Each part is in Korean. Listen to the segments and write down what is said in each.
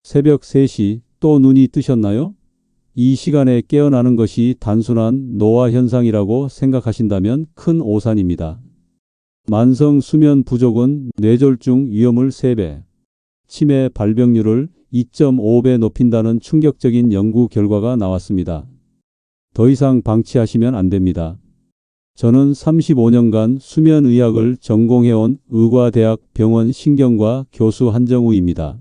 새벽 3시 또 눈이 뜨셨나요? 이 시간에 깨어나는 것이 단순한 노화 현상이라고 생각하신다면 큰 오산입니다. 만성 수면 부족은 뇌졸중 위험을 3배, 치매 발병률을 2.5배 높인다는 충격적인 연구 결과가 나왔습니다. 더 이상 방치하시면 안 됩니다. 저는 35년간 수면의학을 전공해온 의과대학 병원 신경과 교수 한정우입니다.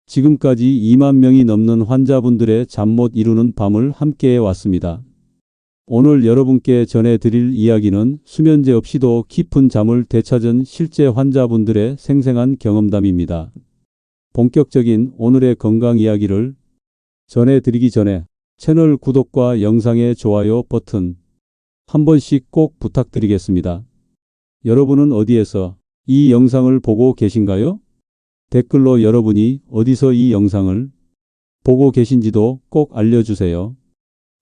지금까지 2만 명이 넘는 환자분들의 잠 못 이루는 밤을 함께해 왔습니다. 오늘 여러분께 전해드릴 이야기는 수면제 없이도 깊은 잠을 되찾은 실제 환자분들의 생생한 경험담입니다. 본격적인 오늘의 건강 이야기를 전해드리기 전에 채널 구독과 영상의 좋아요 버튼 한 번씩 꼭 부탁드리겠습니다. 여러분은 어디에서 이 영상을 보고 계신가요? 댓글로 여러분이 어디서 이 영상을 보고 계신지도 꼭 알려주세요.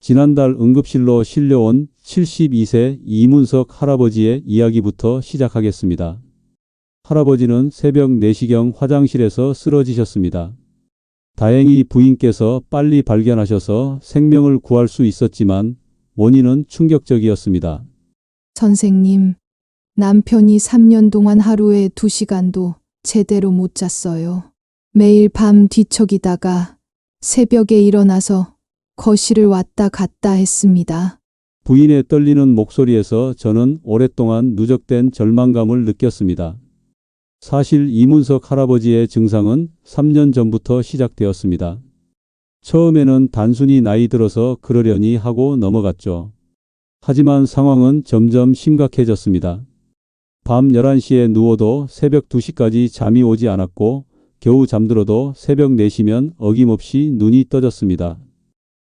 지난달 응급실로 실려온 72세 이문석 할아버지의 이야기부터 시작하겠습니다. 할아버지는 새벽 4시경 화장실에서 쓰러지셨습니다. 다행히 부인께서 빨리 발견하셔서 생명을 구할 수 있었지만 원인은 충격적이었습니다. 선생님, 남편이 3년 동안 하루에 2시간도 제대로 못 잤어요. 매일 밤 뒤척이다가 새벽에 일어나서 거실을 왔다 갔다 했습니다. 부인의 떨리는 목소리에서 저는 오랫동안 누적된 절망감을 느꼈습니다. 사실 이문석 할아버지의 증상은 3년 전부터 시작되었습니다. 처음에는 단순히 나이 들어서 그러려니 하고 넘어갔죠. 하지만 상황은 점점 심각해졌습니다. 밤 11시에 누워도 새벽 2시까지 잠이 오지 않았고 겨우 잠들어도 새벽 4시면 어김없이 눈이 떠졌습니다.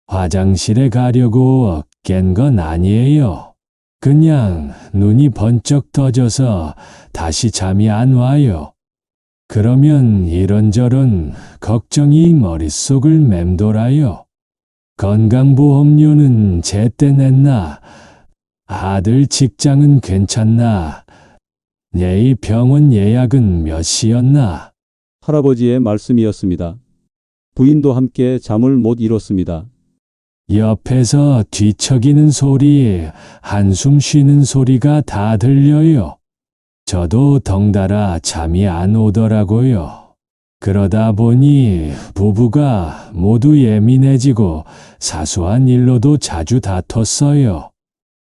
화장실에 가려고 깬 건 아니에요. 그냥 눈이 번쩍 떠져서 다시 잠이 안 와요. 그러면 이런저런 걱정이 머릿속을 맴돌아요. 건강보험료는 제때 냈나? 아들 직장은 괜찮나? 내일 병원 예약은 몇 시였나? 할아버지의 말씀이었습니다. 부인도 함께 잠을 못 이뤘습니다. 옆에서 뒤척이는 소리, 한숨 쉬는 소리가 다 들려요. 저도 덩달아 잠이 안 오더라고요. 그러다 보니 부부가 모두 예민해지고 사소한 일로도 자주 다퉜어요.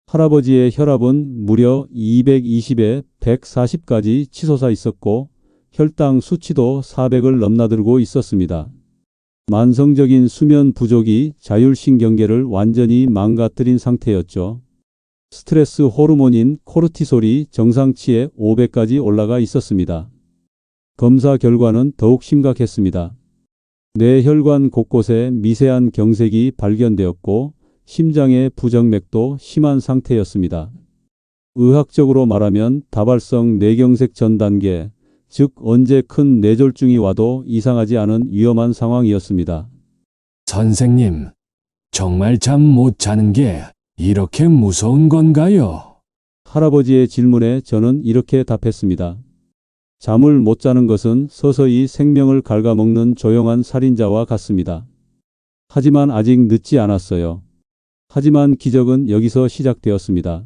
할아버지의 혈압은 무려 220에 140까지 치솟아 있었고 혈당 수치도 400을 넘나들고 있었습니다. 만성적인 수면 부족이 자율신경계를 완전히 망가뜨린 상태였죠. 스트레스 호르몬인 코르티솔이 정상치에 500까지 올라가 있었습니다. 검사 결과는 더욱 심각했습니다. 뇌혈관 곳곳에 미세한 경색이 발견되었고 심장의 부정맥도 심한 상태였습니다. 의학적으로 말하면 다발성 뇌경색 전 단계, 즉 언제 큰 뇌졸중이 와도 이상하지 않은 위험한 상황이었습니다. 선생님, 정말 잠 못 자는 게 이렇게 무서운 건가요? 할아버지의 질문에 저는 이렇게 답했습니다. 잠을 못 자는 것은 서서히 생명을 갉아먹는 조용한 살인자와 같습니다. 하지만 아직 늦지 않았어요. 하지만 기적은 여기서 시작되었습니다.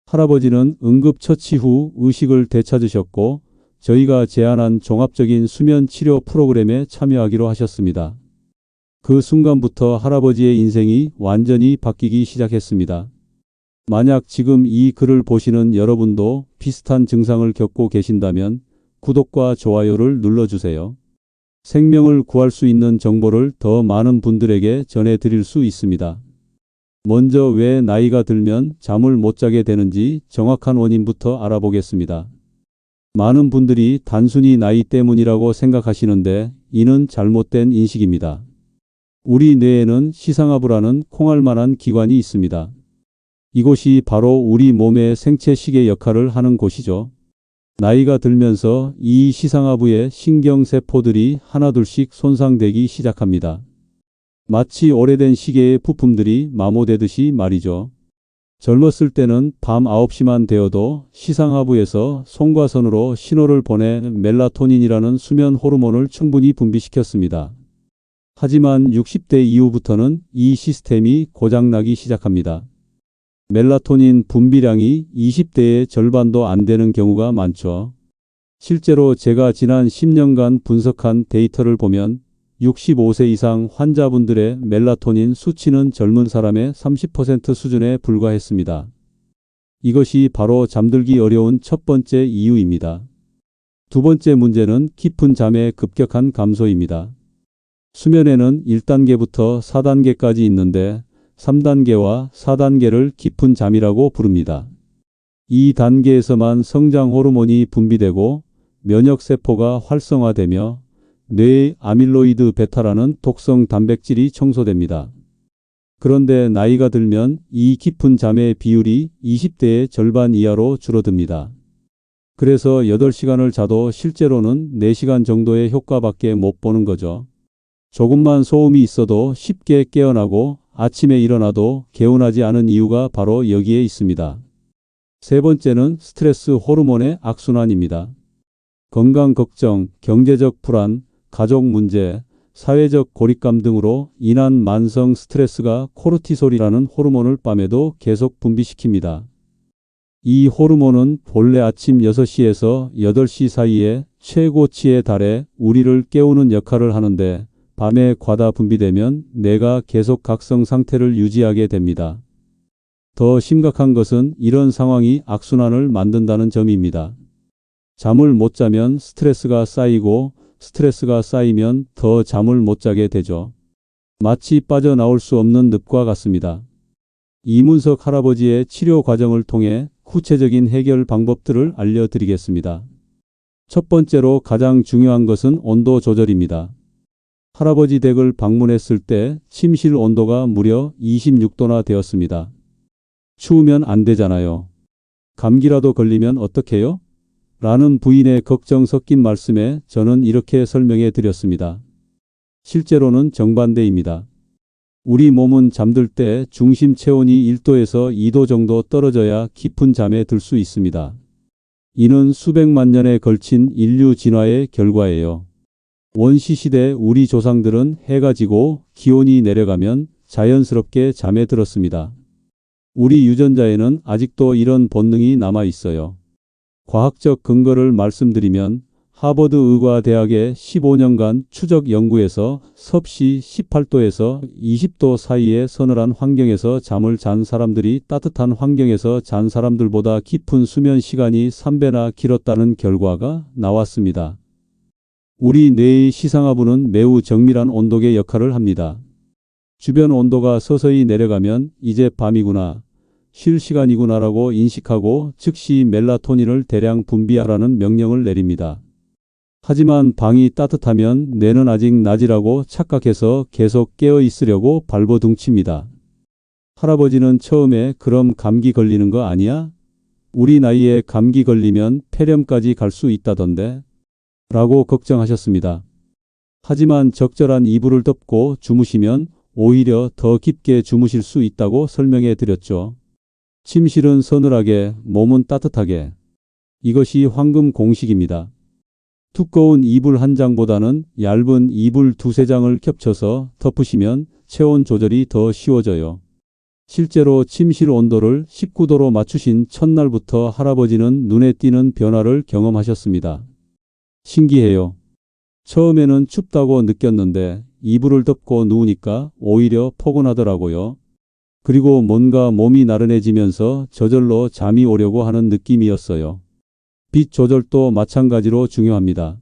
할아버지는 응급처치 후 의식을 되찾으셨고 저희가 제안한 종합적인 수면 치료 프로그램에 참여하기로 하셨습니다. 그 순간부터 할아버지의 인생이 완전히 바뀌기 시작했습니다. 만약 지금 이 글을 보시는 여러분도 비슷한 증상을 겪고 계신다면 구독과 좋아요를 눌러주세요. 생명을 구할 수 있는 정보를 더 많은 분들에게 전해드릴 수 있습니다. 먼저 왜 나이가 들면 잠을 못 자게 되는지 정확한 원인부터 알아보겠습니다. 많은 분들이 단순히 나이 때문이라고 생각하시는데 이는 잘못된 인식입니다. 우리 뇌에는 시상하부라는 콩알만한 기관이 있습니다. 이곳이 바로 우리 몸의 생체 시계 역할을 하는 곳이죠. 나이가 들면서 이 시상하부의 신경세포들이 하나둘씩 손상되기 시작합니다. 마치 오래된 시계의 부품들이 마모되듯이 말이죠. 젊었을 때는 밤 9시만 되어도 시상하부에서 송과선으로 신호를 보내 멜라토닌이라는 수면 호르몬을 충분히 분비시켰습니다. 하지만 60대 이후부터는 이 시스템이 고장나기 시작합니다. 멜라토닌 분비량이 20대의 절반도 안 되는 경우가 많죠. 실제로 제가 지난 10년간 분석한 데이터를 보면 65세 이상 환자분들의 멜라토닌 수치는 젊은 사람의 30% 수준에 불과했습니다. 이것이 바로 잠들기 어려운 첫 번째 이유입니다. 두 번째 문제는 깊은 잠의 급격한 감소입니다. 수면에는 1단계부터 4단계까지 있는데 3단계와 4단계를 깊은 잠이라고 부릅니다. 이 단계에서만 성장 호르몬이 분비되고 면역세포가 활성화되며 뇌의 아밀로이드 베타라는 독성 단백질이 청소됩니다. 그런데 나이가 들면 이 깊은 잠의 비율이 20대의 절반 이하로 줄어듭니다. 그래서 8시간을 자도 실제로는 4시간 정도의 효과밖에 못 보는 거죠. 조금만 소음이 있어도 쉽게 깨어나고 아침에 일어나도 개운하지 않은 이유가 바로 여기에 있습니다. 세 번째는 스트레스 호르몬의 악순환입니다. 건강 걱정, 경제적 불안, 가족 문제, 사회적 고립감 등으로 인한 만성 스트레스가 코르티솔이라는 호르몬을 밤에도 계속 분비시킵니다. 이 호르몬은 본래 아침 6시에서 8시 사이에 최고치에 달해 우리를 깨우는 역할을 하는데 밤에 과다 분비되면 뇌가 계속 각성 상태를 유지하게 됩니다. 더 심각한 것은 이런 상황이 악순환을 만든다는 점입니다. 잠을 못 자면 스트레스가 쌓이고 스트레스가 쌓이면 더 잠을 못 자게 되죠. 마치 빠져나올 수 없는 늪과 같습니다. 이문석 할아버지의 치료 과정을 통해 구체적인 해결 방법들을 알려드리겠습니다. 첫 번째로 가장 중요한 것은 온도 조절입니다. 할아버지 댁을 방문했을 때 침실 온도가 무려 26도나 되었습니다. 추우면 안 되잖아요. 감기라도 걸리면 어떡해요? 라는 부인의 걱정 섞인 말씀에 저는 이렇게 설명해 드렸습니다. 실제로는 정반대입니다. 우리 몸은 잠들 때 중심 체온이 1도에서 2도 정도 떨어져야 깊은 잠에 들 수 있습니다. 이는 수백만 년에 걸친 인류 진화의 결과예요. 원시시대 우리 조상들은 해가 지고 기온이 내려가면 자연스럽게 잠에 들었습니다. 우리 유전자에는 아직도 이런 본능이 남아 있어요. 과학적 근거를 말씀드리면 하버드 의과대학의 15년간 추적 연구에서 섭씨 18도에서 20도 사이의 서늘한 환경에서 잠을 잔 사람들이 따뜻한 환경에서 잔 사람들보다 깊은 수면 시간이 3배나 길었다는 결과가 나왔습니다. 우리 뇌의 시상하부는 매우 정밀한 온도계 역할을 합니다. 주변 온도가 서서히 내려가면 이제 밤이구나, 쉴 시간이구나라고 인식하고 즉시 멜라토닌을 대량 분비하라는 명령을 내립니다. 하지만 방이 따뜻하면 뇌는 아직 낮이라고 착각해서 계속 깨어 있으려고 발버둥칩니다. 할아버지는 처음에 그럼 감기 걸리는 거 아니야? 우리 나이에 감기 걸리면 폐렴까지 갈 수 있다던데? 라고 걱정하셨습니다. 하지만 적절한 이불을 덮고 주무시면 오히려 더 깊게 주무실 수 있다고 설명해 드렸죠. 침실은 서늘하게, 몸은 따뜻하게. 이것이 황금 공식입니다. 두꺼운 이불 한 장보다는 얇은 이불 두세 장을 겹쳐서 덮으시면 체온 조절이 더 쉬워져요. 실제로 침실 온도를 19도로 맞추신 첫날부터 할아버지는 눈에 띄는 변화를 경험하셨습니다. 신기해요. 처음에는 춥다고 느꼈는데 이불을 덮고 누우니까 오히려 포근하더라고요. 그리고 뭔가 몸이 나른해지면서 저절로 잠이 오려고 하는 느낌이었어요. 빛 조절도 마찬가지로 중요합니다.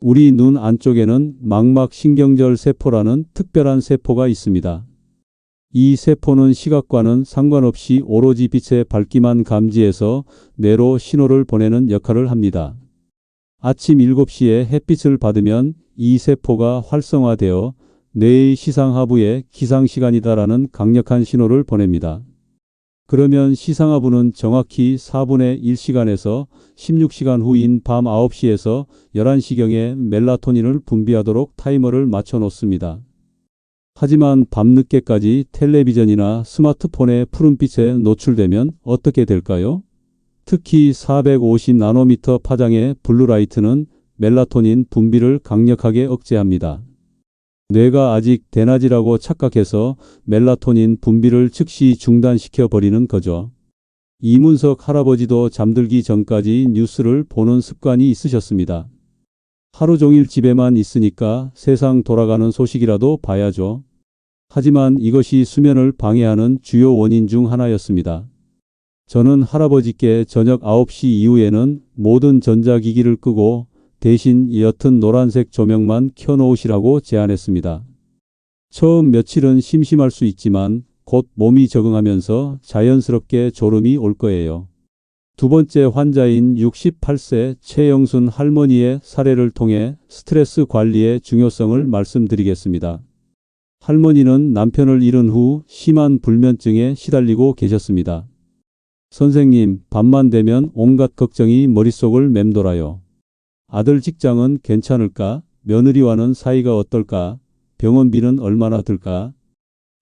우리 눈 안쪽에는 망막신경절 세포라는 특별한 세포가 있습니다. 이 세포는 시각과는 상관없이 오로지 빛의 밝기만 감지해서 뇌로 신호를 보내는 역할을 합니다. 아침 7시에 햇빛을 받으면 이 세포가 활성화되어 뇌의 시상하부에 기상시간이다라는 강력한 신호를 보냅니다. 그러면 시상하부는 정확히 4분의 1시간에서 16시간 후인 밤 9시에서 11시경에 멜라토닌을 분비하도록 타이머를 맞춰 놓습니다. 하지만 밤늦게까지 텔레비전이나 스마트폰의 푸른빛에 노출되면 어떻게 될까요? 특히 450나노미터 파장의 블루라이트는 멜라토닌 분비를 강력하게 억제합니다. 뇌가 아직 대낮이라고 착각해서 멜라토닌 분비를 즉시 중단시켜 버리는 거죠. 이문석 할아버지도 잠들기 전까지 뉴스를 보는 습관이 있으셨습니다. 하루 종일 집에만 있으니까 세상 돌아가는 소식이라도 봐야죠. 하지만 이것이 수면을 방해하는 주요 원인 중 하나였습니다. 저는 할아버지께 저녁 9시 이후에는 모든 전자기기를 끄고 대신 옅은 노란색 조명만 켜놓으시라고 제안했습니다. 처음 며칠은 심심할 수 있지만 곧 몸이 적응하면서 자연스럽게 졸음이 올 거예요. 두 번째 환자인 68세 최영순 할머니의 사례를 통해 스트레스 관리의 중요성을 말씀드리겠습니다. 할머니는 남편을 잃은 후 심한 불면증에 시달리고 계셨습니다. 선생님, 밤만 되면 온갖 걱정이 머릿속을 맴돌아요. 아들 직장은 괜찮을까? 며느리와는 사이가 어떨까? 병원비는 얼마나 들까?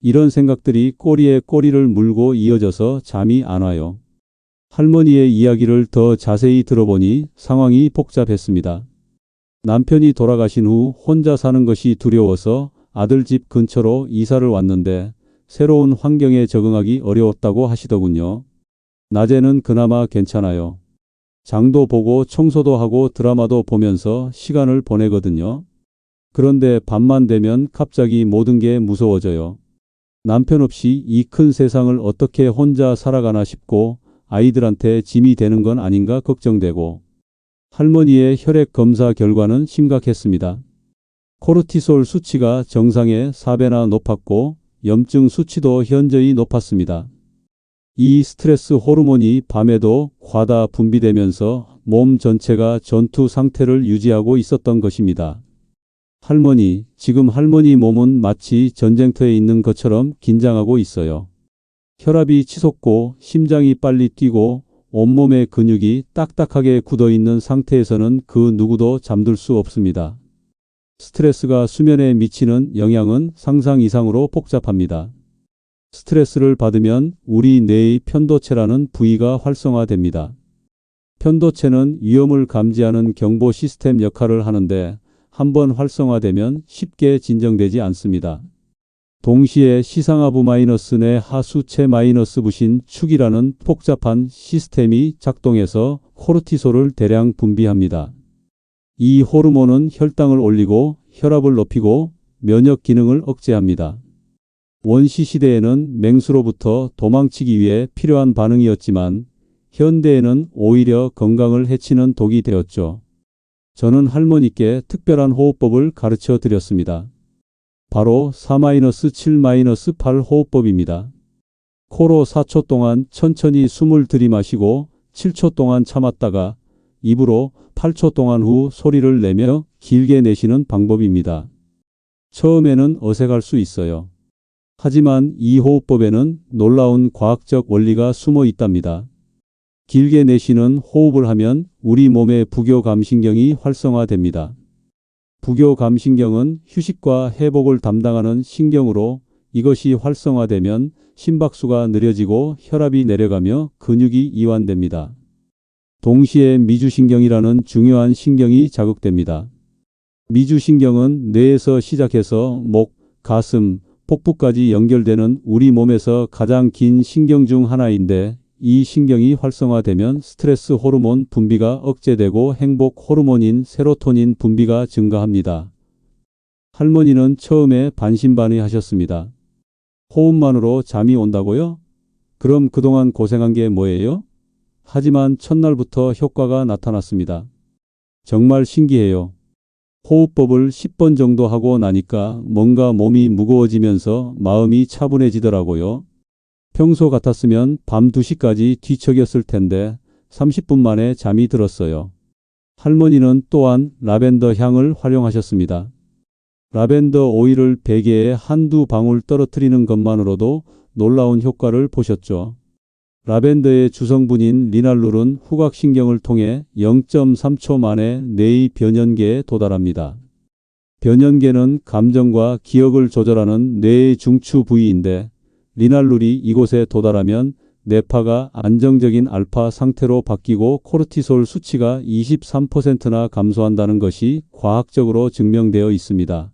이런 생각들이 꼬리에 꼬리를 물고 이어져서 잠이 안 와요. 할머니의 이야기를 더 자세히 들어보니 상황이 복잡했습니다. 남편이 돌아가신 후 혼자 사는 것이 두려워서 아들 집 근처로 이사를 왔는데 새로운 환경에 적응하기 어려웠다고 하시더군요. 낮에는 그나마 괜찮아요. 장도 보고 청소도 하고 드라마도 보면서 시간을 보내거든요. 그런데 밤만 되면 갑자기 모든 게 무서워져요. 남편 없이 이 큰 세상을 어떻게 혼자 살아가나 싶고 아이들한테 짐이 되는 건 아닌가 걱정되고 할머니의 혈액 검사 결과는 심각했습니다. 코르티솔 수치가 정상의 4배나 높았고 염증 수치도 현저히 높았습니다. 이 스트레스 호르몬이 밤에도 과다 분비되면서 몸 전체가 전투 상태를 유지하고 있었던 것입니다. 할머니, 지금 할머니 몸은 마치 전쟁터에 있는 것처럼 긴장하고 있어요. 혈압이 치솟고 심장이 빨리 뛰고 온몸의 근육이 딱딱하게 굳어있는 상태에서는 그 누구도 잠들 수 없습니다. 스트레스가 수면에 미치는 영향은 상상 이상으로 복잡합니다. 스트레스를 받으면 우리 뇌의 편도체라는 부위가 활성화됩니다. 편도체는 위험을 감지하는 경보 시스템 역할을 하는데 한번 활성화되면 쉽게 진정되지 않습니다. 동시에 시상하부 마이너스 내 하수체 마이너스 부신 축이라는 복잡한 시스템이 작동해서 코르티솔을 대량 분비합니다. 이 호르몬은 혈당을 올리고 혈압을 높이고 면역 기능을 억제합니다. 원시 시대에는 맹수로부터 도망치기 위해 필요한 반응이었지만 현대에는 오히려 건강을 해치는 독이 되었죠. 저는 할머니께 특별한 호흡법을 가르쳐 드렸습니다. 바로 4-7-8 호흡법입니다. 코로 4초 동안 천천히 숨을 들이마시고 7초 동안 참았다가 입으로 8초 동안 후 소리를 내며 길게 내쉬는 방법입니다. 처음에는 어색할 수 있어요. 하지만 이 호흡법에는 놀라운 과학적 원리가 숨어 있답니다. 길게 내쉬는 호흡을 하면 우리 몸의 부교감신경이 활성화됩니다. 부교감신경은 휴식과 회복을 담당하는 신경으로 이것이 활성화되면 심박수가 느려지고 혈압이 내려가며 근육이 이완됩니다. 동시에 미주신경이라는 중요한 신경이 자극됩니다. 미주신경은 뇌에서 시작해서 목, 가슴, 복부까지 연결되는 우리 몸에서 가장 긴 신경 중 하나인데 이 신경이 활성화되면 스트레스 호르몬 분비가 억제되고 행복 호르몬인 세로토닌 분비가 증가합니다. 할머니는 처음에 반신반의하셨습니다. 호흡만으로 잠이 온다고요? 그럼 그동안 고생한 게 뭐예요? 하지만 첫날부터 효과가 나타났습니다. 정말 신기해요. 호흡법을 10번 정도 하고 나니까 뭔가 몸이 무거워지면서 마음이 차분해지더라고요. 평소 같았으면 밤 2시까지 뒤척였을 텐데 30분 만에 잠이 들었어요. 할머니는 또한 라벤더 향을 활용하셨습니다. 라벤더 오일을 베개에 한두 방울 떨어뜨리는 것만으로도 놀라운 효과를 보셨죠. 라벤더의 주성분인 리날룰은 후각신경을 통해 0.3초 만에 뇌의 변연계에 도달합니다. 변연계는 감정과 기억을 조절하는 뇌의 중추 부위인데 리날룰이 이곳에 도달하면 뇌파가 안정적인 알파 상태로 바뀌고 코르티솔 수치가 23%나 감소한다는 것이 과학적으로 증명되어 있습니다.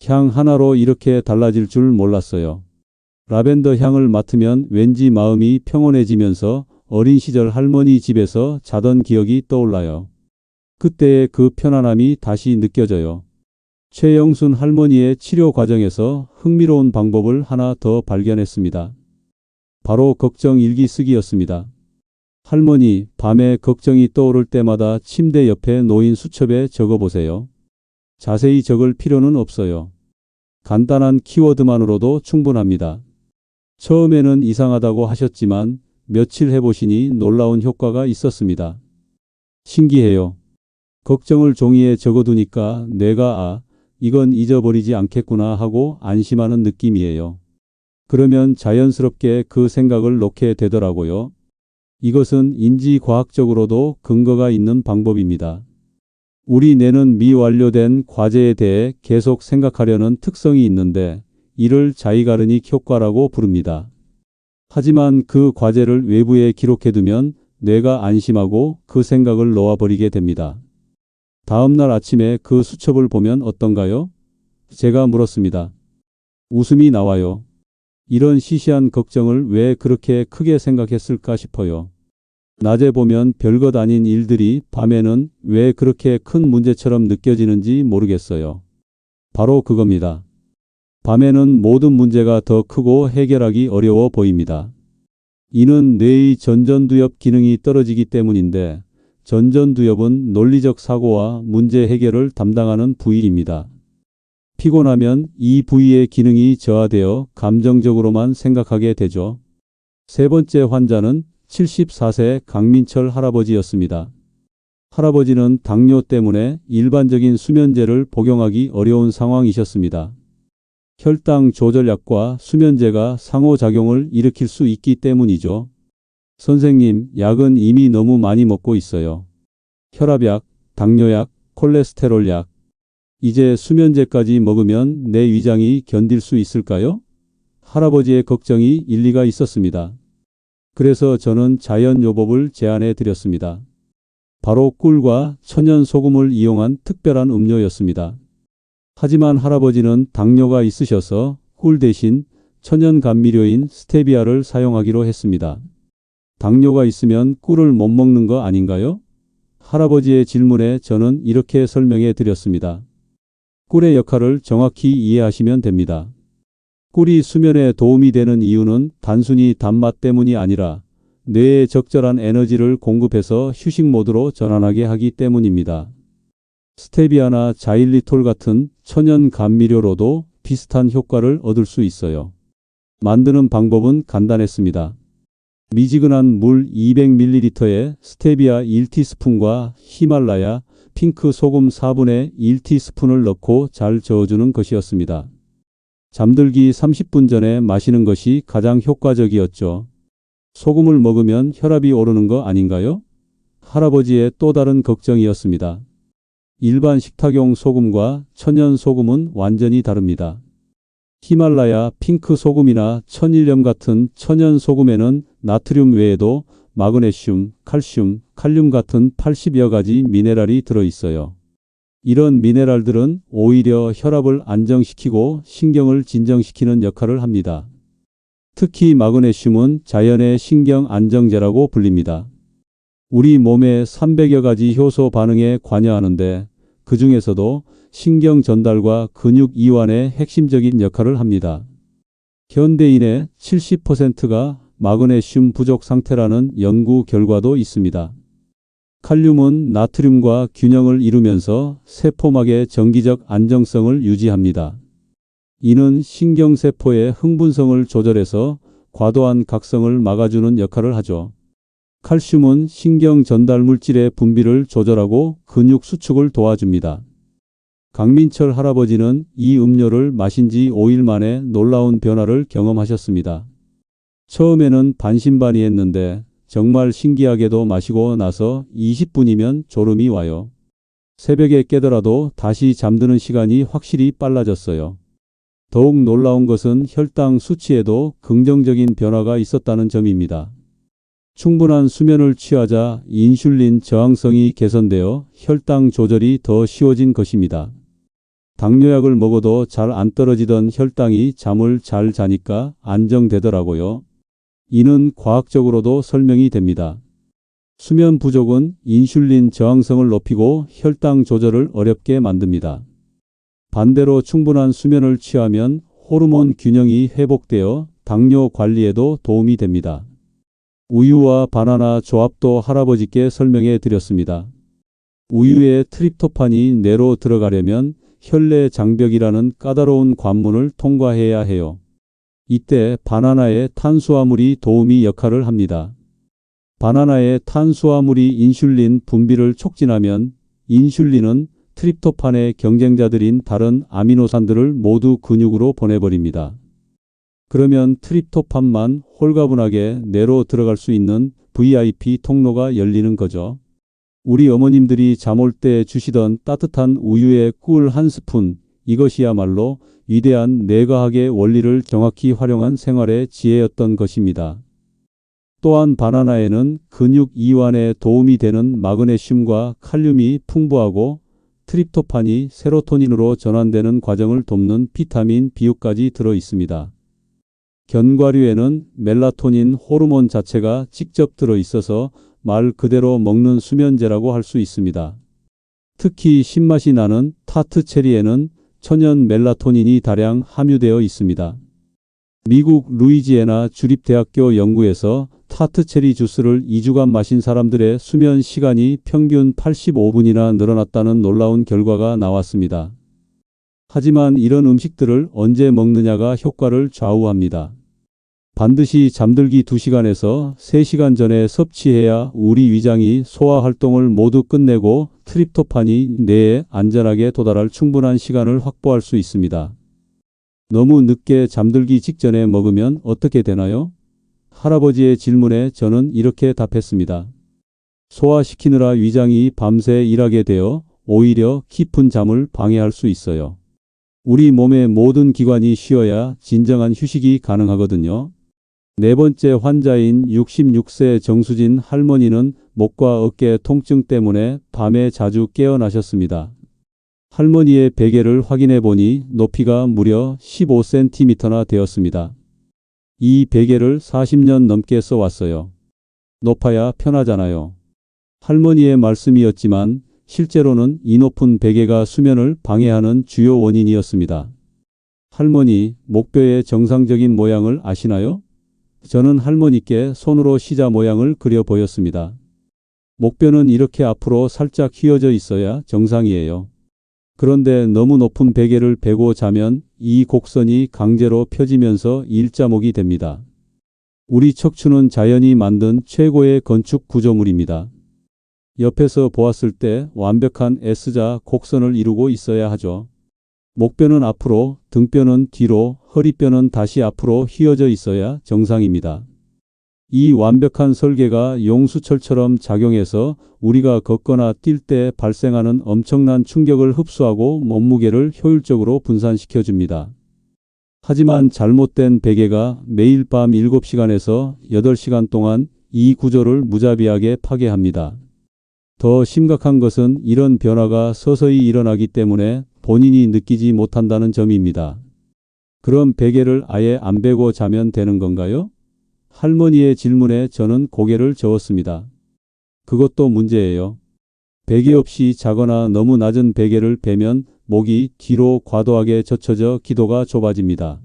향 하나로 이렇게 달라질 줄 몰랐어요. 라벤더 향을 맡으면 왠지 마음이 평온해지면서 어린 시절 할머니 집에서 자던 기억이 떠올라요. 그때의 그 편안함이 다시 느껴져요. 최영순 할머니의 치료 과정에서 흥미로운 방법을 하나 더 발견했습니다. 바로 걱정 일기 쓰기였습니다. 할머니, 밤에 걱정이 떠오를 때마다 침대 옆에 놓인 수첩에 적어보세요. 자세히 적을 필요는 없어요. 간단한 키워드만으로도 충분합니다. 처음에는 이상하다고 하셨지만 며칠 해보시니 놀라운 효과가 있었습니다. 신기해요. 걱정을 종이에 적어두니까 뇌가 이건 잊어버리지 않겠구나 하고 안심하는 느낌이에요. 그러면 자연스럽게 그 생각을 놓게 되더라고요. 이것은 인지과학적으로도 근거가 있는 방법입니다. 우리 뇌는 미완료된 과제에 대해 계속 생각하려는 특성이 있는데 이를 자이가르닉 효과라고 부릅니다. 하지만 그 과제를 외부에 기록해두면 뇌가 안심하고 그 생각을 놓아버리게 됩니다. 다음날 아침에 그 수첩을 보면 어떤가요? 제가 물었습니다. 웃음이 나와요. 이런 시시한 걱정을 왜 그렇게 크게 생각했을까 싶어요. 낮에 보면 별것 아닌 일들이 밤에는 왜 그렇게 큰 문제처럼 느껴지는지 모르겠어요. 바로 그겁니다. 밤에는 모든 문제가 더 크고 해결하기 어려워 보입니다. 이는 뇌의 전전두엽 기능이 떨어지기 때문인데 전전두엽은 논리적 사고와 문제 해결을 담당하는 부위입니다. 피곤하면 이 부위의 기능이 저하되어 감정적으로만 생각하게 되죠. 세 번째 환자는 74세 강민철 할아버지였습니다. 할아버지는 당뇨 때문에 일반적인 수면제를 복용하기 어려운 상황이셨습니다. 혈당 조절약과 수면제가 상호작용을 일으킬 수 있기 때문이죠. 선생님, 약은 이미 너무 많이 먹고 있어요. 혈압약, 당뇨약, 콜레스테롤약. 이제 수면제까지 먹으면 내 위장이 견딜 수 있을까요? 할아버지의 걱정이 일리가 있었습니다. 그래서 저는 자연요법을 제안해 드렸습니다. 바로 꿀과 천연 소금을 이용한 특별한 음료였습니다. 하지만 할아버지는 당뇨가 있으셔서 꿀 대신 천연 감미료인 스테비아를 사용하기로 했습니다. 당뇨가 있으면 꿀을 못 먹는 거 아닌가요? 할아버지의 질문에 저는 이렇게 설명해 드렸습니다. 꿀의 역할을 정확히 이해하시면 됩니다. 꿀이 수면에 도움이 되는 이유는 단순히 단맛 때문이 아니라 뇌에 적절한 에너지를 공급해서 휴식 모드로 전환하게 하기 때문입니다. 스테비아나 자일리톨 같은 천연 감미료로도 비슷한 효과를 얻을 수 있어요. 만드는 방법은 간단했습니다. 미지근한 물 200ml에 스테비아 1티스푼과 히말라야 핑크 소금 4분의 1티스푼을 넣고 잘 저어주는 것이었습니다. 잠들기 30분 전에 마시는 것이 가장 효과적이었죠. 소금을 먹으면 혈압이 오르는 거 아닌가요? 할아버지의 또 다른 걱정이었습니다. 일반 식탁용 소금과 천연 소금은 완전히 다릅니다. 히말라야 핑크 소금이나 천일염 같은 천연 소금에는 나트륨 외에도 마그네슘, 칼슘, 칼륨 같은 80여 가지 미네랄이 들어있어요. 이런 미네랄들은 오히려 혈압을 안정시키고 신경을 진정시키는 역할을 합니다. 특히 마그네슘은 자연의 신경 안정제라고 불립니다. 우리 몸의 300여 가지 효소 반응에 관여하는데 그 중에서도 신경 전달과 근육 이완의 핵심적인 역할을 합니다. 현대인의 70%가 마그네슘 부족 상태라는 연구 결과도 있습니다. 칼륨은 나트륨과 균형을 이루면서 세포막의 정기적 안정성을 유지합니다. 이는 신경세포의 흥분성을 조절해서 과도한 각성을 막아주는 역할을 하죠. 칼슘은 신경 전달 물질의 분비를 조절하고 근육 수축을 도와줍니다. 강민철 할아버지는 이 음료를 마신 지 5일 만에 놀라운 변화를 경험하셨습니다. 처음에는 반신반의했는데 정말 신기하게도 마시고 나서 20분이면 졸음이 와요. 새벽에 깨더라도 다시 잠드는 시간이 확실히 빨라졌어요. 더욱 놀라운 것은 혈당 수치에도 긍정적인 변화가 있었다는 점입니다. 충분한 수면을 취하자 인슐린 저항성이 개선되어 혈당 조절이 더 쉬워진 것입니다. 당뇨약을 먹어도 잘 안 떨어지던 혈당이 잠을 잘 자니까 안정되더라고요. 이는 과학적으로도 설명이 됩니다. 수면 부족은 인슐린 저항성을 높이고 혈당 조절을 어렵게 만듭니다. 반대로 충분한 수면을 취하면 호르몬 균형이 회복되어 당뇨 관리에도 도움이 됩니다. 우유와 바나나 조합도 할아버지께 설명해 드렸습니다. 우유에 트립토판이 뇌로 들어가려면 혈내 장벽이라는 까다로운 관문을 통과해야 해요. 이때 바나나의 탄수화물이 도우미 역할을 합니다. 바나나의 탄수화물이 인슐린 분비를 촉진하면 인슐린은 트립토판의 경쟁자들인 다른 아미노산들을 모두 근육으로 보내버립니다. 그러면 트립토판만 홀가분하게 뇌로 들어갈 수 있는 VIP 통로가 열리는 거죠. 우리 어머님들이 잠 올 때 주시던 따뜻한 우유에 꿀 한 스푼, 이것이야말로 위대한 뇌과학의 원리를 정확히 활용한 생활의 지혜였던 것입니다. 또한 바나나에는 근육 이완에 도움이 되는 마그네슘과 칼륨이 풍부하고 트립토판이 세로토닌으로 전환되는 과정을 돕는 비타민 B유까지 들어 있습니다. 견과류에는 멜라토닌 호르몬 자체가 직접 들어 있어서 말 그대로 먹는 수면제라고 할 수 있습니다. 특히 신맛이 나는 타트 체리에는 천연 멜라토닌이 다량 함유되어 있습니다. 미국 루이지애나 주립대학교 연구에서 타트 체리 주스를 2주간 마신 사람들의 수면 시간이 평균 85분이나 늘어났다는 놀라운 결과가 나왔습니다. 하지만 이런 음식들을 언제 먹느냐가 효과를 좌우합니다. 반드시 잠들기 2시간에서 3시간 전에 섭취해야 우리 위장이 소화 활동을 모두 끝내고 트립토판이 뇌에 안전하게 도달할 충분한 시간을 확보할 수 있습니다. 너무 늦게 잠들기 직전에 먹으면 어떻게 되나요? 할아버지의 질문에 저는 이렇게 답했습니다. 소화시키느라 위장이 밤새 일하게 되어 오히려 깊은 잠을 방해할 수 있어요. 우리 몸의 모든 기관이 쉬어야 진정한 휴식이 가능하거든요. 네 번째 환자인 66세 정수진 할머니는 목과 어깨 통증 때문에 밤에 자주 깨어나셨습니다. 할머니의 베개를 확인해 보니 높이가 무려 15cm나 되었습니다. 이 베개를 40년 넘게 써왔어요. 높아야 편하잖아요. 할머니의 말씀이었지만 실제로는 이 높은 베개가 수면을 방해하는 주요 원인이었습니다. 할머니, 목뼈의 정상적인 모양을 아시나요? 저는 할머니께 손으로 시자 모양을 그려 보였습니다. 목뼈는 이렇게 앞으로 살짝 휘어져 있어야 정상이에요. 그런데 너무 높은 베개를 베고 자면 이 곡선이 강제로 펴지면서 일자목이 됩니다. 우리 척추는 자연이 만든 최고의 건축 구조물입니다. 옆에서 보았을 때 완벽한 S자 곡선을 이루고 있어야 하죠. 목뼈는 앞으로, 등뼈는 뒤로, 허리뼈는 다시 앞으로 휘어져 있어야 정상입니다. 이 완벽한 설계가 용수철처럼 작용해서 우리가 걷거나 뛸 때 발생하는 엄청난 충격을 흡수하고 몸무게를 효율적으로 분산시켜 줍니다. 하지만 잘못된 베개가 매일 밤 7시간에서 8시간 동안 이 구조를 무자비하게 파괴합니다. 더 심각한 것은 이런 변화가 서서히 일어나기 때문에 본인이 느끼지 못한다는 점입니다. 그럼 베개를 아예 안 베고 자면 되는 건가요? 할머니의 질문에 저는 고개를 저었습니다. 그것도 문제예요. 베개 없이 자거나 너무 낮은 베개를 베면 목이 뒤로 과도하게 젖혀져 기도가 좁아집니다.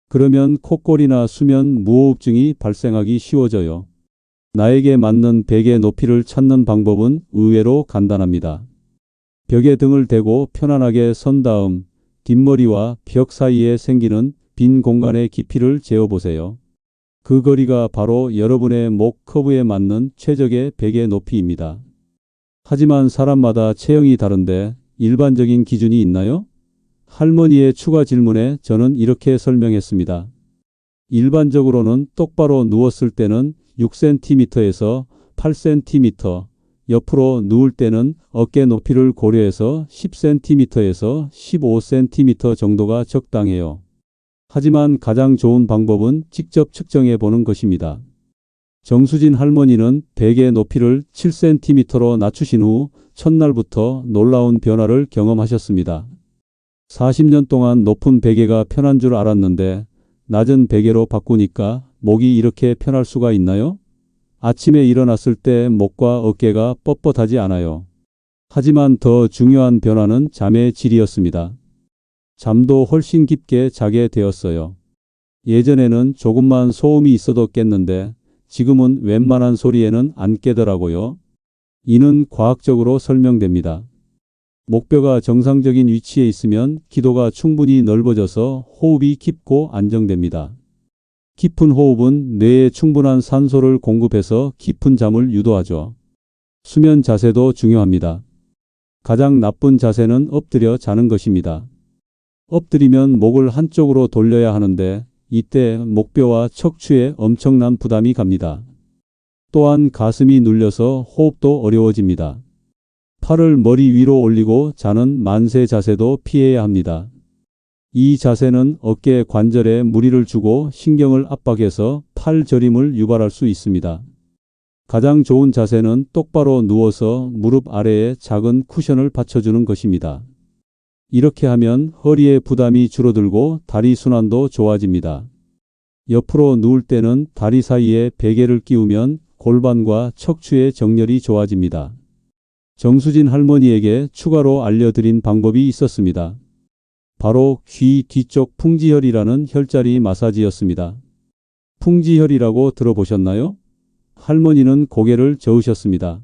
그러면 콧골이나 수면 무호흡증이 발생하기 쉬워져요. 나에게 맞는 베개 높이를 찾는 방법은 의외로 간단합니다. 벽에 등을 대고 편안하게 선 다음 뒷머리와 벽 사이에 생기는 빈 공간의 깊이를 재어보세요. 그 거리가 바로 여러분의 목 커브에 맞는 최적의 베개 높이입니다. 하지만 사람마다 체형이 다른데 일반적인 기준이 있나요? 할머니의 추가 질문에 저는 이렇게 설명했습니다. 일반적으로는 똑바로 누웠을 때는 6cm에서 8cm, 옆으로 누울 때는 어깨 높이를 고려해서 10cm에서 15cm 정도가 적당해요. 하지만 가장 좋은 방법은 직접 측정해 보는 것입니다. 정수진 할머니는 베개 높이를 7cm로 낮추신 후 첫날부터 놀라운 변화를 경험하셨습니다. 40년 동안 높은 베개가 편한 줄 알았는데 낮은 베개로 바꾸니까 목이 이렇게 편할 수가 있나요? 아침에 일어났을 때 목과 어깨가 뻣뻣하지 않아요. 하지만 더 중요한 변화는 잠의 질이었습니다. 잠도 훨씬 깊게 자게 되었어요. 예전에는 조금만 소음이 있어도 깼는데 지금은 웬만한 소리에는 안 깨더라고요. 이는 과학적으로 설명됩니다. 목뼈가 정상적인 위치에 있으면 기도가 충분히 넓어져서 호흡이 깊고 안정됩니다. 깊은 호흡은 뇌에 충분한 산소를 공급해서 깊은 잠을 유도하죠. 수면 자세도 중요합니다. 가장 나쁜 자세는 엎드려 자는 것입니다. 엎드리면 목을 한쪽으로 돌려야 하는데 이때 목뼈와 척추에 엄청난 부담이 갑니다. 또한 가슴이 눌려서 호흡도 어려워집니다. 팔을 머리 위로 올리고 자는 만세 자세도 피해야 합니다. 이 자세는 어깨 관절에 무리를 주고 신경을 압박해서 팔 저림을 유발할 수 있습니다. 가장 좋은 자세는 똑바로 누워서 무릎 아래에 작은 쿠션을 받쳐주는 것입니다. 이렇게 하면 허리의 부담이 줄어들고 다리 순환도 좋아집니다. 옆으로 누울 때는 다리 사이에 베개를 끼우면 골반과 척추의 정렬이 좋아집니다. 정수진 할머니에게 추가로 알려드린 방법이 있었습니다. 바로 귀 뒤쪽 풍지혈이라는 혈자리 마사지였습니다. 풍지혈이라고 들어보셨나요? 할머니는 고개를 저으셨습니다.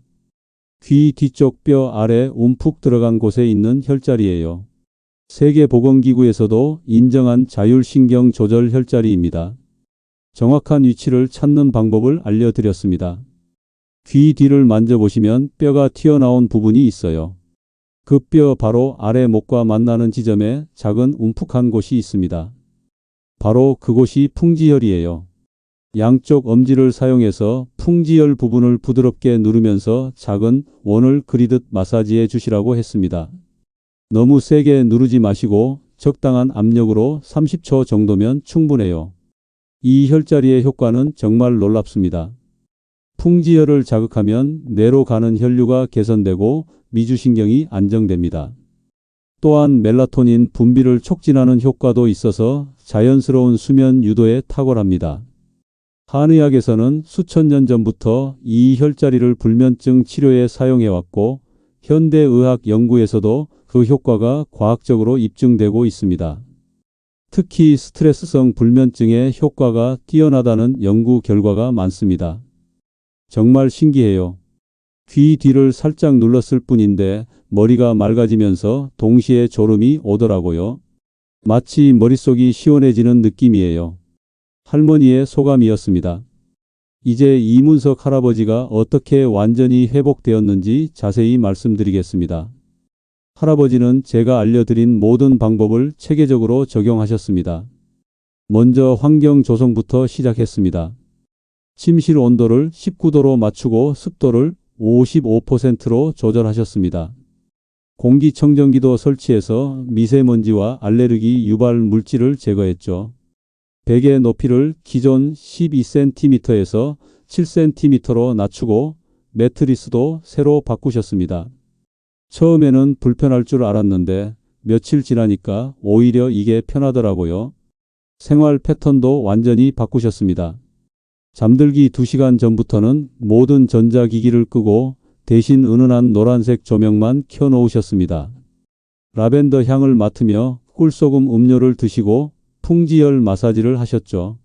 귀 뒤쪽 뼈 아래 움푹 들어간 곳에 있는 혈자리예요. 세계보건기구에서도 인정한 자율신경 조절 혈자리입니다. 정확한 위치를 찾는 방법을 알려드렸습니다. 귀 뒤를 만져보시면 뼈가 튀어나온 부분이 있어요. 그 뼈 바로 아래 목과 만나는 지점에 작은 움푹한 곳이 있습니다. 바로 그곳이 풍지혈이에요. 양쪽 엄지를 사용해서 풍지혈 부분을 부드럽게 누르면서 작은 원을 그리듯 마사지해 주시라고 했습니다. 너무 세게 누르지 마시고 적당한 압력으로 30초 정도면 충분해요. 이 혈자리의 효과는 정말 놀랍습니다. 풍지혈을 자극하면 뇌로 가는 혈류가 개선되고 미주신경이 안정됩니다. 또한 멜라토닌 분비를 촉진하는 효과도 있어서 자연스러운 수면 유도에 탁월합니다. 한의학에서는 수천 년 전부터 이 혈자리를 불면증 치료에 사용해왔고 현대의학 연구에서도 그 효과가 과학적으로 입증되고 있습니다. 특히 스트레스성 불면증에 효과가 뛰어나다는 연구 결과가 많습니다. 정말 신기해요. 귀 뒤를 살짝 눌렀을 뿐인데 머리가 맑아지면서 동시에 졸음이 오더라고요. 마치 머릿속이 시원해지는 느낌이에요. 할머니의 소감이었습니다. 이제 이문석 할아버지가 어떻게 완전히 회복되었는지 자세히 말씀드리겠습니다. 할아버지는 제가 알려드린 모든 방법을 체계적으로 적용하셨습니다. 먼저 환경 조성부터 시작했습니다. 침실 온도를 19도로 맞추고 습도를 55%로 조절하셨습니다. 공기청정기도 설치해서 미세먼지와 알레르기 유발 물질을 제거했죠. 베개 높이를 기존 12cm에서 7cm로 낮추고 매트리스도 새로 바꾸셨습니다. 처음에는 불편할 줄 알았는데 며칠 지나니까 오히려 이게 편하더라고요. 생활 패턴도 완전히 바꾸셨습니다. 잠들기 2시간 전부터는 모든 전자기기를 끄고 대신 은은한 노란색 조명만 켜놓으셨습니다. 라벤더 향을 맡으며 꿀소금 음료를 드시고 풍지혈 마사지를 하셨죠.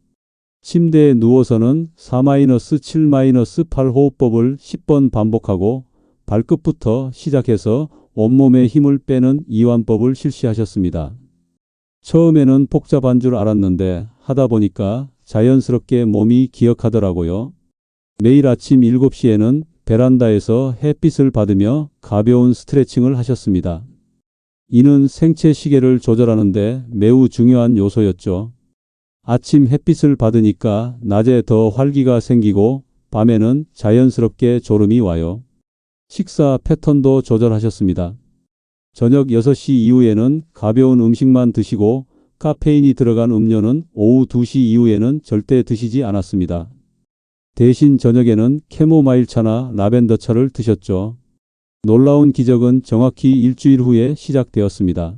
침대에 누워서는 4-7-8 호흡법을 10번 반복하고 발끝부터 시작해서 온몸에 힘을 빼는 이완법을 실시하셨습니다. 처음에는 복잡한 줄 알았는데 하다 보니까 자연스럽게 몸이 기억하더라고요. 매일 아침 7시에는 베란다에서 햇빛을 받으며 가벼운 스트레칭을 하셨습니다. 이는 생체 시계를 조절하는데 매우 중요한 요소였죠. 아침 햇빛을 받으니까 낮에 더 활기가 생기고 밤에는 자연스럽게 졸음이 와요. 식사 패턴도 조절하셨습니다. 저녁 6시 이후에는 가벼운 음식만 드시고 카페인이 들어간 음료는 오후 2시 이후에는 절대 드시지 않았습니다. 대신 저녁에는 캐모마일 차나 라벤더 차를 드셨죠. 놀라운 기적은 정확히 일주일 후에 시작되었습니다.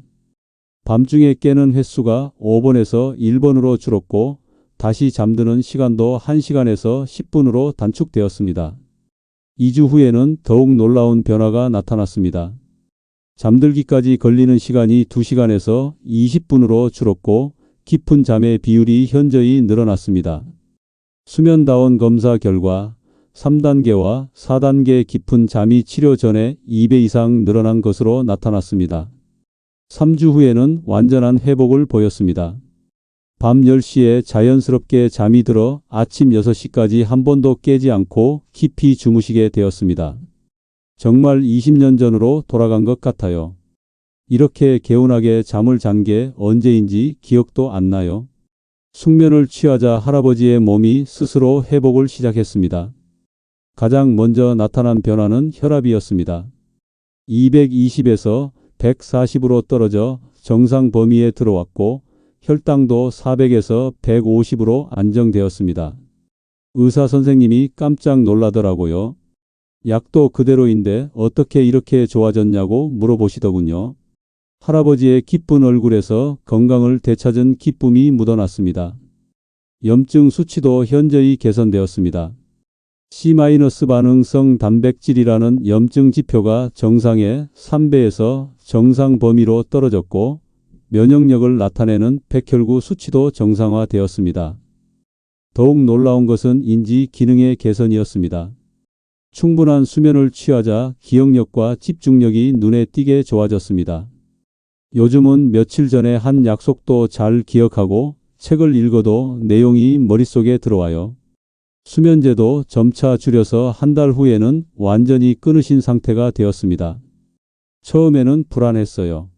밤중에 깨는 횟수가 5번에서 1번으로 줄었고 다시 잠드는 시간도 1시간에서 10분으로 단축되었습니다. 2주 후에는 더욱 놀라운 변화가 나타났습니다. 잠들기까지 걸리는 시간이 2시간에서 20분으로 줄었고 깊은 잠의 비율이 현저히 늘어났습니다. 수면다원 검사 결과 3단계와 4단계 깊은 잠이 치료 전에 2배 이상 늘어난 것으로 나타났습니다. 3주 후에는 완전한 회복을 보였습니다. 밤 10시에 자연스럽게 잠이 들어 아침 6시까지 한 번도 깨지 않고 깊이 주무시게 되었습니다. 정말 20년 전으로 돌아간 것 같아요. 이렇게 개운하게 잠을 잔 게 언제인지 기억도 안 나요. 숙면을 취하자 할아버지의 몸이 스스로 회복을 시작했습니다. 가장 먼저 나타난 변화는 혈압이었습니다. 220에서 140으로 떨어져 정상 범위에 들어왔고 혈당도 400에서 150으로 안정되었습니다. 의사 선생님이 깜짝 놀라더라고요. 약도 그대로인데 어떻게 이렇게 좋아졌냐고 물어보시더군요. 할아버지의 기쁜 얼굴에서 건강을 되찾은 기쁨이 묻어났습니다. 염증 수치도 현저히 개선되었습니다. C- 반응성 단백질이라는 염증 지표가 정상의 3배에서 정상 범위로 떨어졌고 면역력을 나타내는 백혈구 수치도 정상화되었습니다. 더욱 놀라운 것은 인지 기능의 개선이었습니다. 충분한 수면을 취하자 기억력과 집중력이 눈에 띄게 좋아졌습니다. 요즘은 며칠 전에 한 약속도 잘 기억하고 책을 읽어도 내용이 머릿속에 들어와요. 수면제도 점차 줄여서 한 달 후에는 완전히 끊으신 상태가 되었습니다. 처음에는 불안했어요.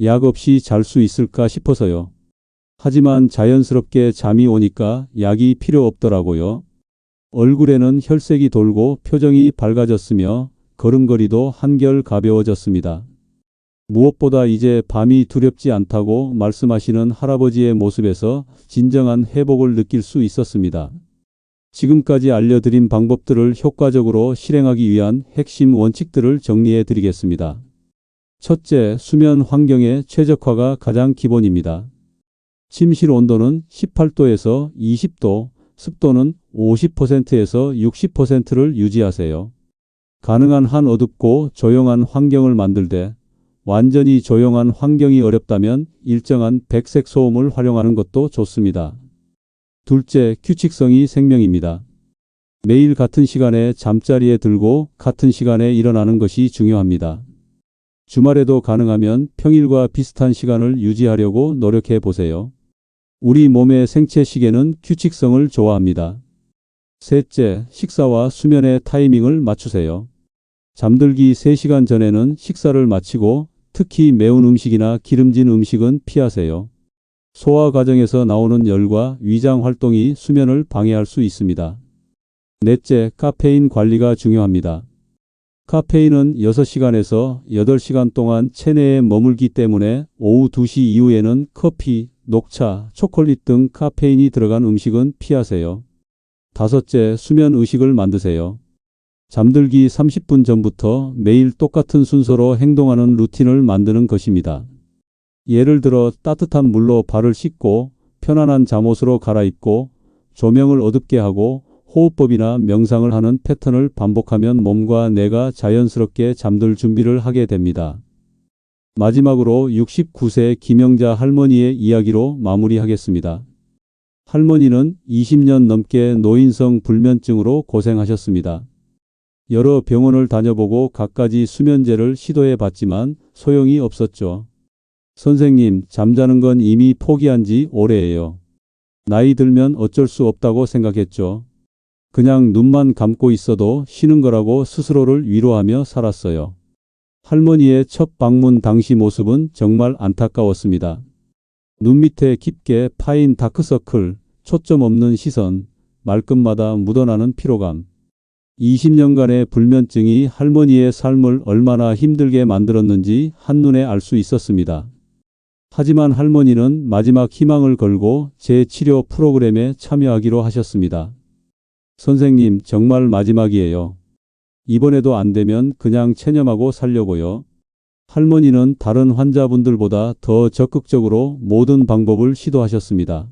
약 없이 잘 수 있을까 싶어서요. 하지만 자연스럽게 잠이 오니까 약이 필요 없더라고요. 얼굴에는 혈색이 돌고 표정이 밝아졌으며 걸음걸이도 한결 가벼워졌습니다. 무엇보다 이제 밤이 두렵지 않다고 말씀하시는 할아버지의 모습에서 진정한 회복을 느낄 수 있었습니다. 지금까지 알려드린 방법들을 효과적으로 실행하기 위한 핵심 원칙들을 정리해 드리겠습니다. 첫째, 수면 환경의 최적화가 가장 기본입니다. 침실 온도는 18도에서 20도, 습도는 50%에서 60%를 유지하세요. 가능한 한 어둡고 조용한 환경을 만들되 완전히 조용한 환경이 어렵다면 일정한 백색 소음을 활용하는 것도 좋습니다. 둘째, 규칙성이 생명입니다. 매일 같은 시간에 잠자리에 들고 같은 시간에 일어나는 것이 중요합니다. 주말에도 가능하면 평일과 비슷한 시간을 유지하려고 노력해 보세요. 우리 몸의 생체 시계는 규칙성을 좋아합니다. 셋째, 식사와 수면의 타이밍을 맞추세요. 잠들기 3시간 전에는 식사를 마치고 특히 매운 음식이나 기름진 음식은 피하세요. 소화 과정에서 나오는 열과 위장 활동이 수면을 방해할 수 있습니다. 넷째, 카페인 관리가 중요합니다. 카페인은 6시간에서 8시간 동안 체내에 머물기 때문에 오후 2시 이후에는 커피, 녹차, 초콜릿 등 카페인이 들어간 음식은 피하세요. 다섯째, 수면 의식을 만드세요. 잠들기 30분 전부터 매일 똑같은 순서로 행동하는 루틴을 만드는 것입니다. 예를 들어 따뜻한 물로 발을 씻고 편안한 잠옷으로 갈아입고 조명을 어둡게 하고 호흡법이나 명상을 하는 패턴을 반복하면 몸과 뇌가 자연스럽게 잠들 준비를 하게 됩니다. 마지막으로 69세 김영자 할머니의 이야기로 마무리하겠습니다. 할머니는 20년 넘게 노인성 불면증으로 고생하셨습니다. 여러 병원을 다녀보고 갖가지 수면제를 시도해 봤지만 소용이 없었죠. 선생님, 잠자는 건 이미 포기한 지 오래예요. 나이 들면 어쩔 수 없다고 생각했죠. 그냥 눈만 감고 있어도 쉬는 거라고 스스로를 위로하며 살았어요. 할머니의 첫 방문 당시 모습은 정말 안타까웠습니다. 눈 밑에 깊게 파인 다크서클, 초점 없는 시선, 말끝마다 묻어나는 피로감. 20년간의 불면증이 할머니의 삶을 얼마나 힘들게 만들었는지 한눈에 알 수 있었습니다. 하지만 할머니는 마지막 희망을 걸고 제 치료 프로그램에 참여하기로 하셨습니다. 선생님, 정말 마지막이에요. 이번에도 안 되면 그냥 체념하고 살려고요. 할머니는 다른 환자분들보다 더 적극적으로 모든 방법을 시도하셨습니다.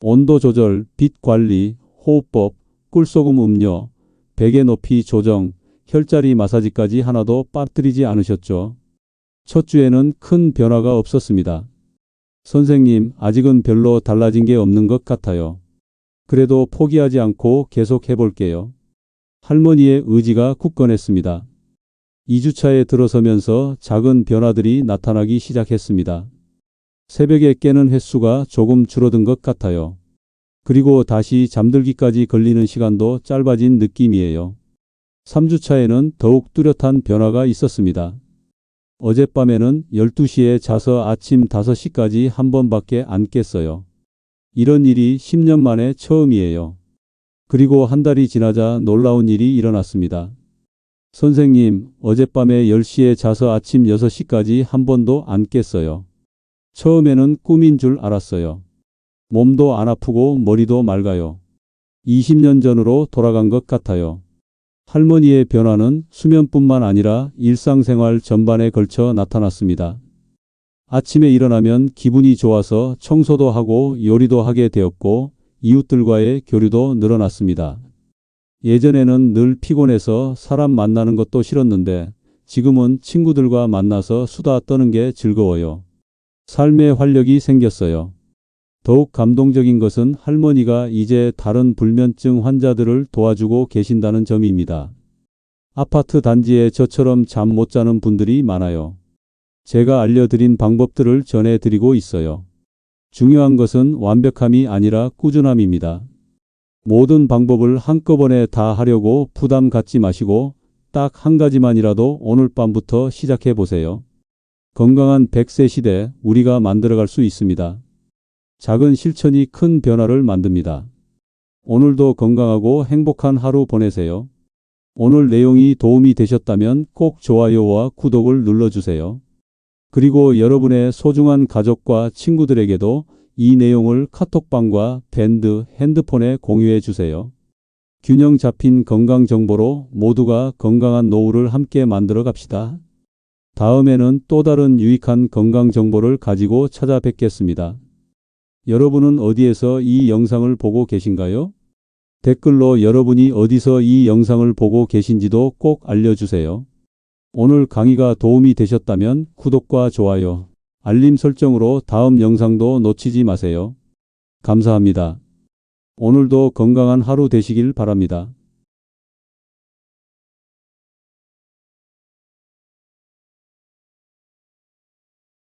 온도 조절, 빛 관리, 호흡법, 꿀소금 음료, 베개 높이 조정, 혈자리 마사지까지 하나도 빠뜨리지 않으셨죠. 첫 주에는 큰 변화가 없었습니다. 선생님, 아직은 별로 달라진 게 없는 것 같아요. 그래도 포기하지 않고 계속 해볼게요. 할머니의 의지가 굳건했습니다. 2주차에 들어서면서 작은 변화들이 나타나기 시작했습니다. 새벽에 깨는 횟수가 조금 줄어든 것 같아요. 그리고 다시 잠들기까지 걸리는 시간도 짧아진 느낌이에요. 3주차에는 더욱 뚜렷한 변화가 있었습니다. 어젯밤에는 12시에 자서 아침 5시까지 한 번밖에 안 깼어요. 이런 일이 10년 만에 처음이에요. 그리고 한 달이 지나자 놀라운 일이 일어났습니다. 선생님, 어젯밤에 10시에 자서 아침 6시까지 한 번도 안 깼어요. 처음에는 꿈인 줄 알았어요. 몸도 안 아프고 머리도 맑아요. 20년 전으로 돌아간 것 같아요. 할머니의 변화는 수면뿐만 아니라 일상생활 전반에 걸쳐 나타났습니다. 아침에 일어나면 기분이 좋아서 청소도 하고 요리도 하게 되었고 이웃들과의 교류도 늘어났습니다. 예전에는 늘 피곤해서 사람 만나는 것도 싫었는데 지금은 친구들과 만나서 수다 떠는 게 즐거워요. 삶의 활력이 생겼어요. 더욱 감동적인 것은 할머니가 이제 다른 불면증 환자들을 도와주고 계신다는 점입니다. 아파트 단지에 저처럼 잠 못 자는 분들이 많아요. 제가 알려드린 방법들을 전해드리고 있어요. 중요한 것은 완벽함이 아니라 꾸준함입니다. 모든 방법을 한꺼번에 다 하려고 부담 갖지 마시고 딱 한 가지만이라도 오늘 밤부터 시작해 보세요. 건강한 100세 시대 우리가 만들어갈 수 있습니다. 작은 실천이 큰 변화를 만듭니다. 오늘도 건강하고 행복한 하루 보내세요. 오늘 내용이 도움이 되셨다면 꼭 좋아요와 구독을 눌러주세요. 그리고 여러분의 소중한 가족과 친구들에게도 이 내용을 카톡방과 밴드, 핸드폰에 공유해 주세요. 균형 잡힌 건강 정보로 모두가 건강한 노후를 함께 만들어 갑시다. 다음에는 또 다른 유익한 건강 정보를 가지고 찾아뵙겠습니다. 여러분은 어디에서 이 영상을 보고 계신가요? 댓글로 여러분이 어디서 이 영상을 보고 계신지도 꼭 알려주세요. 오늘 강의가 도움이 되셨다면 구독과 좋아요, 알림 설정으로 다음 영상도 놓치지 마세요. 감사합니다. 오늘도 건강한 하루 되시길 바랍니다.